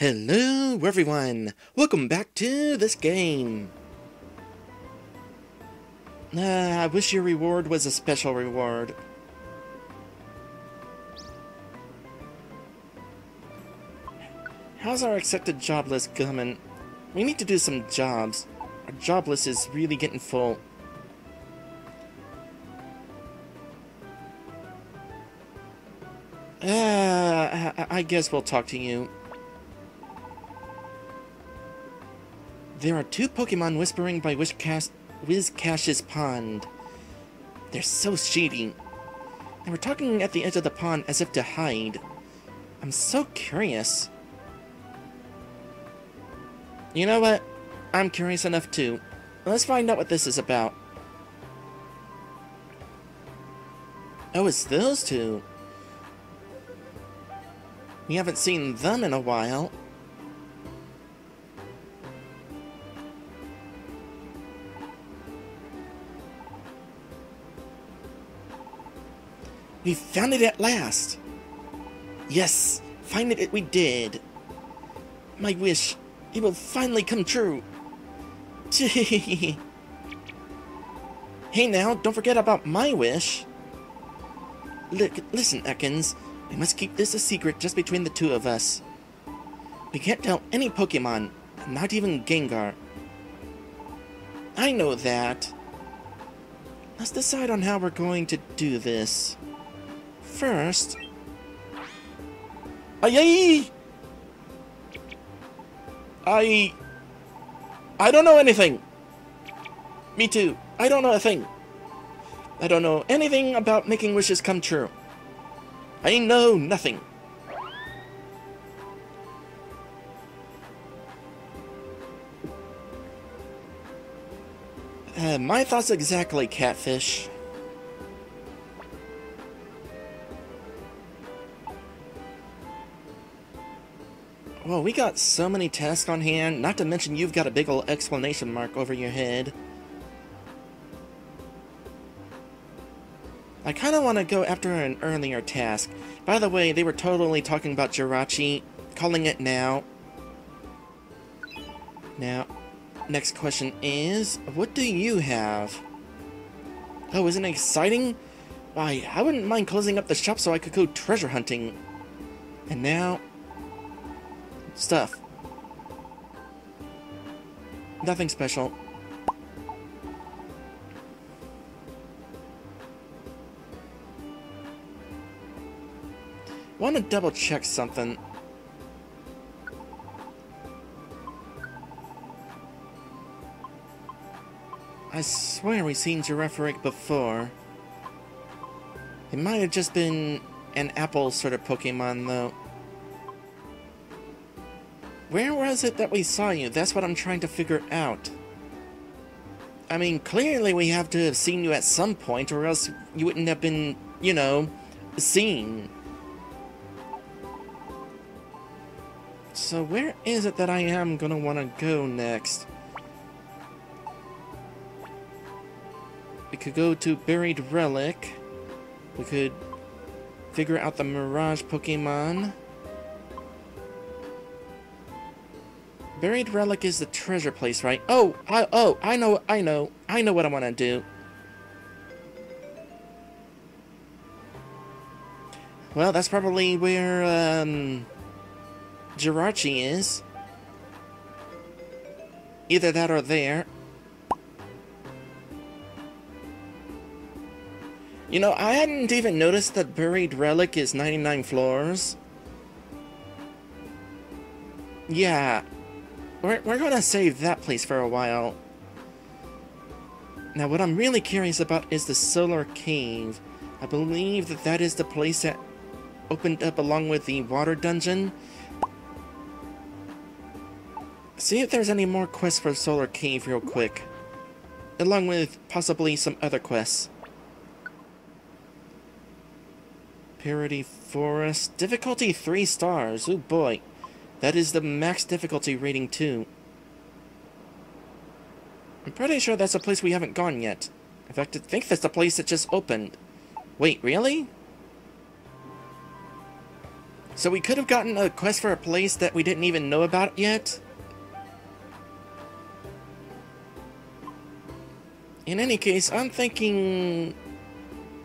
Hello everyone! Welcome back to this game! I wish your reward was a special reward. How's our accepted job list coming? We need to do some jobs. Our job list is really getting full. I guess we'll talk to you. There are two Pokemon whispering by Whiscash's pond. They're so shady. They were talking at the edge of the pond as if to hide. I'm so curious. You know what? I'm curious enough too. Let's find out what this is about. Oh, it's those two. We haven't seen them in a while. We found it at last! Yes, find it we did. My wish, it will finally come true. Hey now, don't forget about my wish. Look, listen, Ekans. We must keep this a secret just between the two of us. We can't tell any Pokemon, not even Gengar. I know that. Let's decide on how we're going to do this. First... I don't know anything. Me too. I don't know a thing. I don't know anything about making wishes come true. I know nothing. My thoughts exactly, Catfish. Well, we got so many tasks on hand, not to mention you've got a big ol' exclamation mark over your head. I kinda wanna go after an earlier task. By the way, they were totally talking about Jirachi, calling it now. Now, next question is, what do you have? Oh, isn't it exciting? Why, I wouldn't mind closing up the shop so I could go treasure hunting. And now... stuff. Nothing special. Want to double check something. I swear we've seen Girafarig before. It might have just been an apple sort of Pokemon though. Where was it that we saw you? That's what I'm trying to figure out. I mean, clearly we have to have seen you at some point, or else you wouldn't have been, you know, seen. So where is it that I am gonna want to go next? We could go to Buried Relic. We could figure out the Mirage Pokemon. Buried Relic is the treasure place, right? I know what I want to do. Well, that's probably where, Jirachi is. Either that or there. You know, I hadn't even noticed that Buried Relic is 99 floors. Yeah. We're gonna save that place for a while. Now, what I'm really curious about is the Solar Cave. I believe that is the place that opened up along with the Water Dungeon. See if there's any more quests for Solar Cave real quick. Along with possibly some other quests. Purity Forest. Difficulty 3 stars. Oh boy. That is the max difficulty rating too. I'm pretty sure that's a place we haven't gone yet. In fact, I think that's the place that just opened. Wait, really? So we could have gotten a quest for a place that we didn't even know about yet. In any case, I'm thinking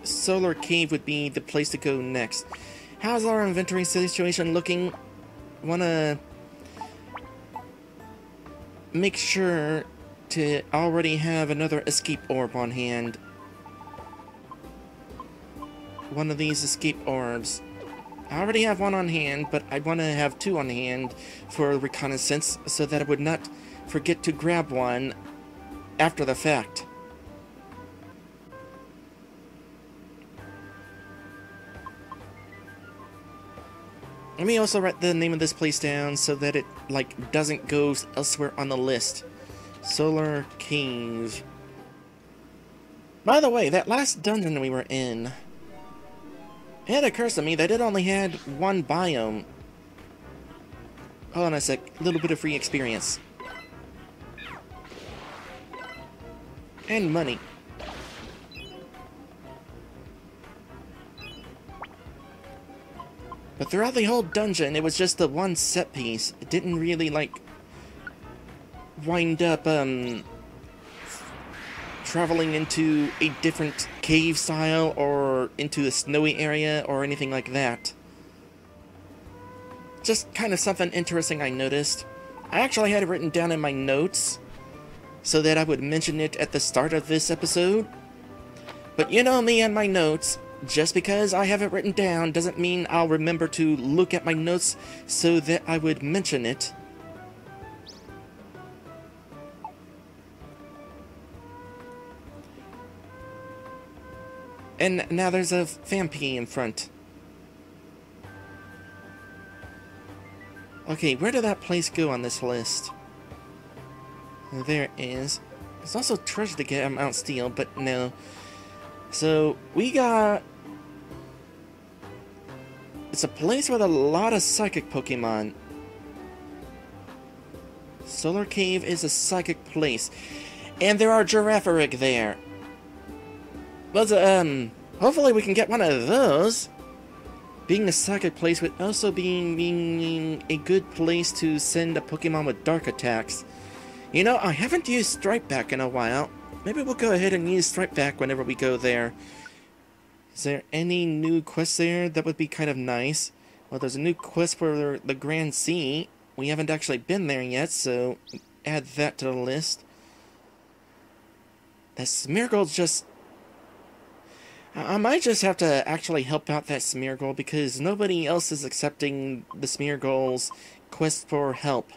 Solar Cave would be the place to go next. How's our inventory situation looking? Wanna make sure to already have another escape orb on hand. One of these escape orbs. I already have one on hand, but I want to have two on hand for reconnaissance so that I would not forget to grab one after the fact. Let me also write the name of this place down so that it, like, doesn't go elsewhere on the list. Solar Cave. By the way, that last dungeon we were in, it occurs to me that it only had one biome. Hold on a sec, a little bit of free experience. And money. But throughout the whole dungeon, it was just the one set piece. It didn't really, like, wind up, traveling into a different cave style or into a snowy area or anything like that. Just kind of something interesting I noticed. I actually had it written down in my notes so that I would mention it at the start of this episode. But you know me and my notes. Just because I have it written down doesn't mean I'll remember to look at my notes so that I would mention it. And now there's a Vampy in front. Okay, where did that place go on this list? There it is. There's also treasure to get at Mount Steel, but no. So, we got... It's a place with a lot of psychic Pokemon. Solar Cave is a psychic place. And there are Girafarig there. Well, hopefully we can get one of those. Being a psychic place would also be a good place to send a Pokemon with dark attacks. You know, I haven't used Stripe Back in a while. Maybe we'll go ahead and use Stripe Back whenever we go there. Is there any new quests there? That would be kind of nice. Well, there's a new quest for the Grand Sea. We haven't actually been there yet, so add that to the list. That Smeargle's just... I might just have to actually help out that Smeargle because nobody else is accepting the Smeargle's quest for help.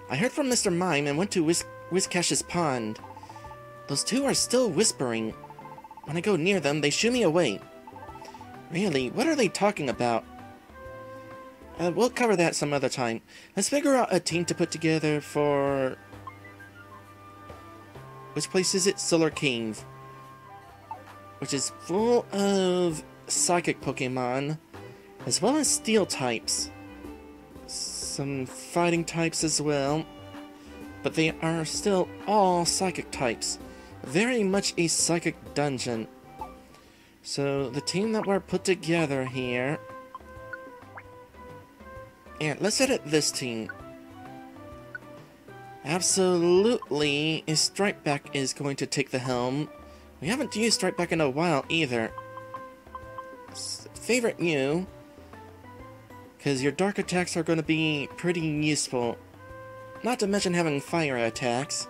I heard from Mr. Mime and went to Whiscash's pond. Those two are still whispering. When I go near them, they shoo me away. Really, what are they talking about? We'll cover that some other time. Let's figure out a team to put together for... Which place is it? Solar Cave. Which is full of psychic Pokemon, as well as steel types. Some fighting types as well. But they are still all psychic types. Very much a psychic dungeon. So, the team that we're put together here... And let's edit this team. Absolutely, Stripe Back is going to take the helm. We haven't used Stripe Back in a while either. Favorite you, because your dark attacks are going to be pretty useful. Not to mention having fire attacks.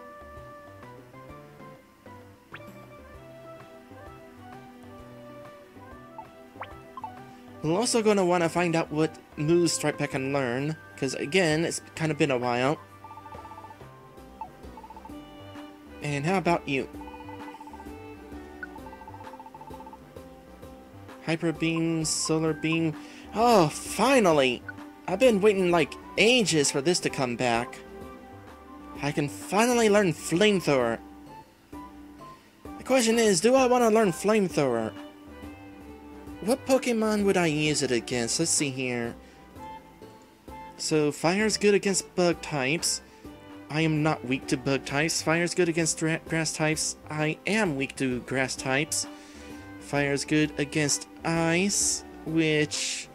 We're also going to want to find out what moves Stripe Back can learn, because again, it's kind of been a while. And how about you? Hyper Beam, Solar Beam. Oh, finally! I've been waiting like ages for this to come back. I can finally learn Flamethrower. The question is, do I want to learn Flamethrower? What Pokemon would I use it against? Let's see here. So, Fire's good against bug types. I am not weak to bug types. Fire's good against grass types. I am weak to grass types. Fire is good against ice, which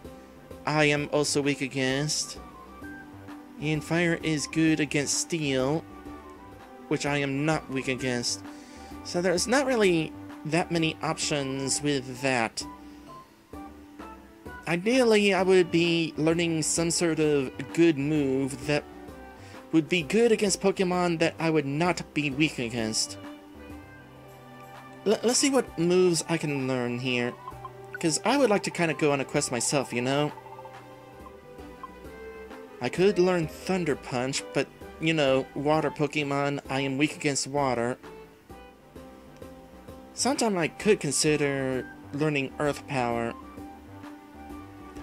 I am also weak against. And fire is good against steel, which I am not weak against. So there's not really that many options with that. Ideally, I would be learning some sort of good move that would be good against Pokemon that I would not be weak against. Let's see what moves I can learn here. Because I would like to kind of go on a quest myself, you know? I could learn Thunder Punch, but, you know, water Pokemon, I am weak against water. Sometime I could consider learning Earth Power.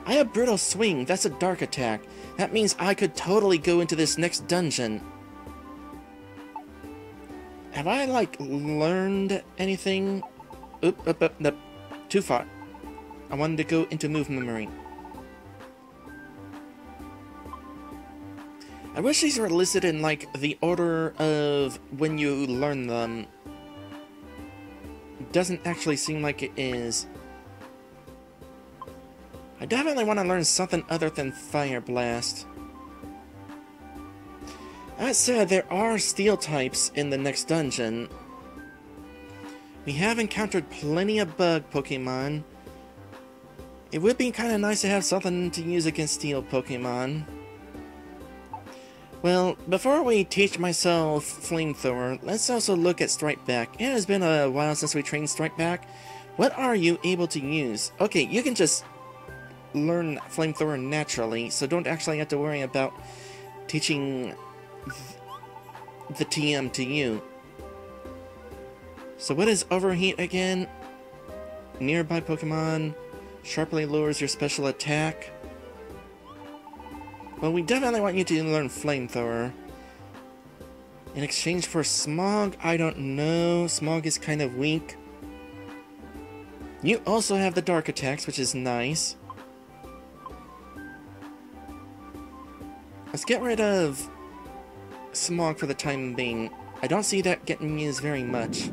I have Brutal Swing, that's a dark attack. That means I could totally go into this next dungeon. Have I, like, learned anything? Nope. Too far. I wanted to go into Move Memory. I wish these were listed in, like, the order of when you learn them. It doesn't actually seem like it is. I definitely want to learn something other than Fire Blast. That said, there are steel types in the next dungeon. We have encountered plenty of bug Pokemon. It would be kind of nice to have something to use against steel Pokemon. Well, before we teach myself Flamethrower, let's also look at Strike Back. It has been a while since we trained Strike Back. What are you able to use? Okay, you can just learn Flamethrower naturally, so don't actually have to worry about teaching the TM to you. So what is Overheat again? Nearby Pokemon sharply lowers your special attack. Well, we definitely want you to learn Flamethrower. In exchange for Smog, I don't know. Smog is kind of weak. You also have the Dark attacks, which is nice. Let's get rid of Smog for the time being. I don't see that getting used very much.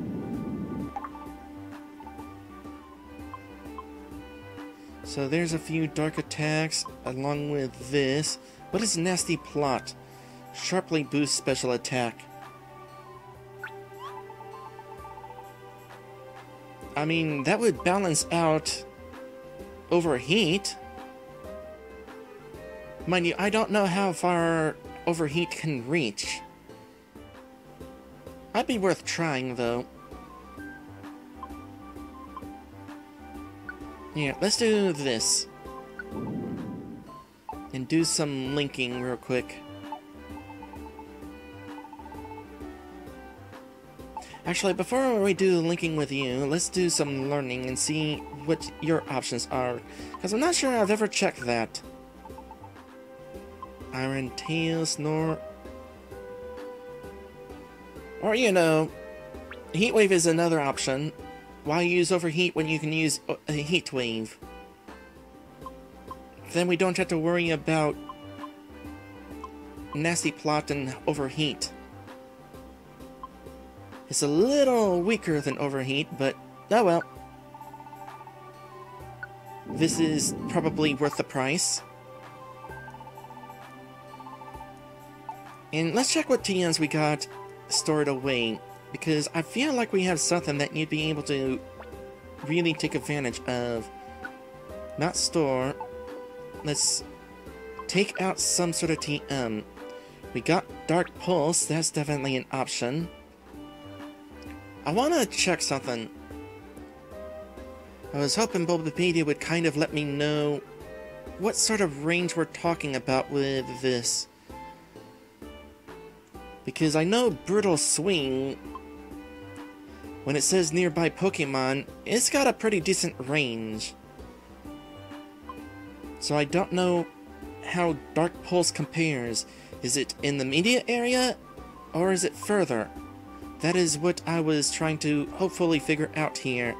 So there's a few dark attacks along with this. What is Nasty Plot? Sharply boosts special attack. I mean, that would balance out Overheat. Mind you, I don't know how far Overheat can reach. I'd be worth trying, though. Yeah, let's do this. And do some linking real quick. Actually, before we do linking with you, let's do some learning and see what your options are. Because I'm not sure I've ever checked that. Iron Tail, Snore. Or, you know, Heat Wave is another option. Why use Overheat when you can use a Heat Wave? Then we don't have to worry about Nasty Plot and Overheat. It's a little weaker than Overheat, but oh well. This is probably worth the price. And let's check what TMs we got stored away, because I feel like we have something that you'd be able to really take advantage of. Not store. Let's take out some sort of TM. We got Dark Pulse, that's definitely an option. I want to check something. I was hoping Bulbapedia would kind of let me know what sort of range we're talking about with this. Because I know Brutal Swing, when it says nearby Pokemon, it's got a pretty decent range. So I don't know how Dark Pulse compares. Is it in the immediate area, or is it further? That is what I was trying to hopefully figure out here.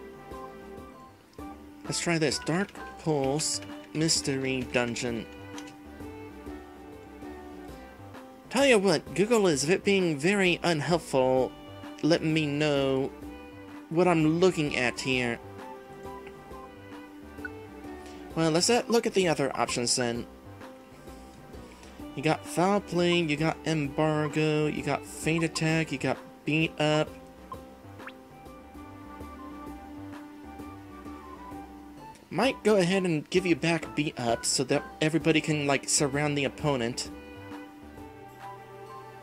Let's try this. Dark Pulse Mystery Dungeon. Tell you what, Google is being very unhelpful letting me know what I'm looking at here. Well, let's look at the other options then. You got Foul Play, you got Embargo, you got Feint Attack, you got Beat Up. Might go ahead and give you back Beat Up so that everybody can, like, surround the opponent.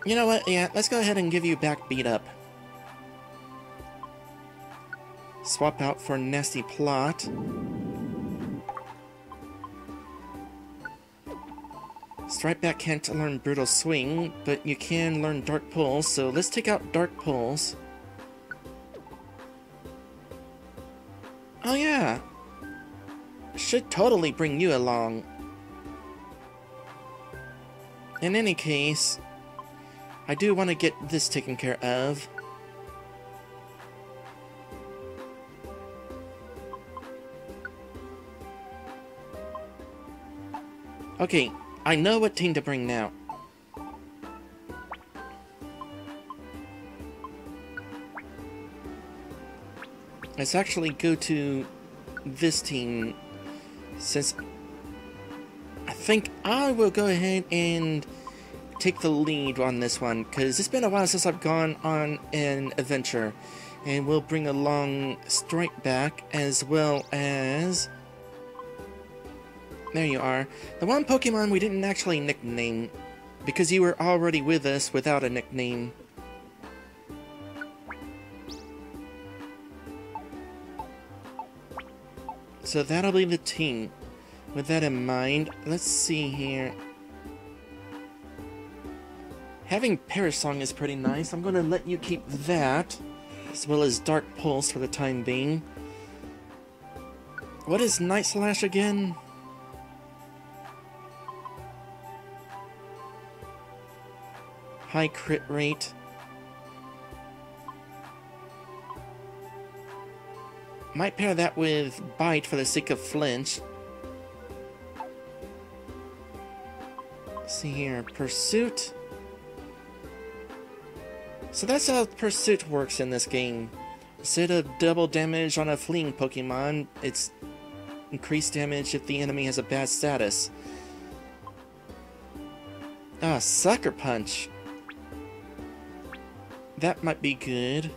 You know what? Yeah, let's go ahead and give you back Beat Up. Swap out for Nasty Plot. Strike Back can't learn Brutal Swing, but you can learn Dark Pulse, so let's take out Dark Pulse. Oh yeah! Should totally bring you along. In any case, I do want to get this taken care of. Okay, I know what team to bring now. Let's actually go to this team, since I think I will go ahead and take the lead on this one, because it's been a while since I've gone on an adventure. And we'll bring along Strike Back, as well as... There you are. The one Pokemon we didn't actually nickname, because you were already with us without a nickname. So that'll be the team. With that in mind, let's see here. Having Perish Song is pretty nice. I'm going to let you keep that, as well as Dark Pulse for the time being. What is Night Slash again? High crit rate. Might pair that with Bite for the sake of flinch. Let's see here, Pursuit. So that's how Pursuit works in this game. Instead of double damage on a fleeing Pokemon, it's increased damage if the enemy has a bad status. Ah, Sucker Punch. That might be good.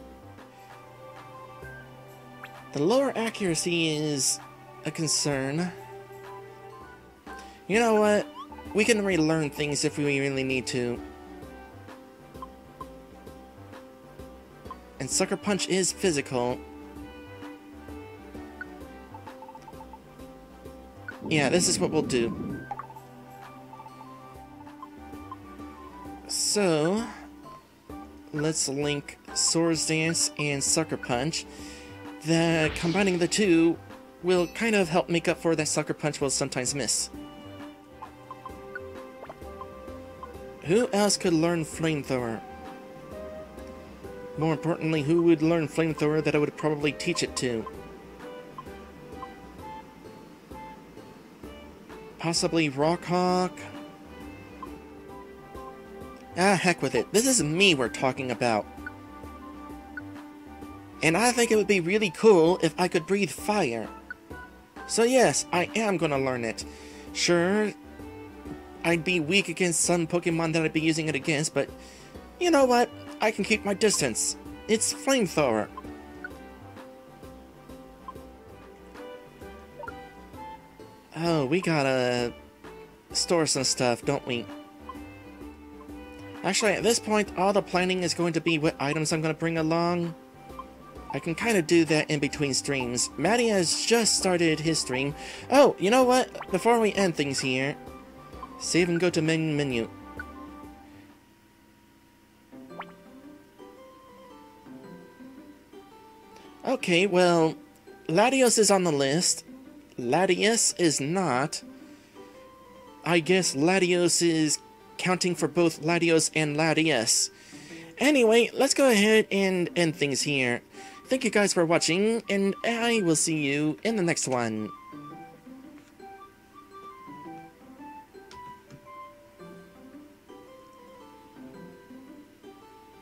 The lower accuracy is a concern. You know what? We can relearn things if we really need to. And Sucker Punch is physical. Yeah, this is what we'll do. So... let's link Swords Dance and Sucker Punch. Combining the two will kind of help make up for that Sucker Punch will sometimes miss. Who else could learn Flamethrower? More importantly, who would learn Flamethrower that I would probably teach it to? Possibly Rockhawk? Ah, heck with it. This is me we're talking about. And I think it would be really cool if I could breathe fire. So yes, I am gonna learn it. Sure, I'd be weak against some Pokemon that I'd be using it against, but you know what? I can keep my distance. It's Flamethrower. Oh, we gotta store some stuff, don't we? Actually, at this point, all the planning is going to be what items I'm going to bring along. I can kind of do that in between streams. Maddie has just started his stream. Oh, you know what? Before we end things here, save and go to main menu. Okay, well, Latios is on the list. Latias is not. I guess Latios is counting for both Latios and Latias. Anyway, let's go ahead and end things here. Thank you guys for watching, and I will see you in the next one.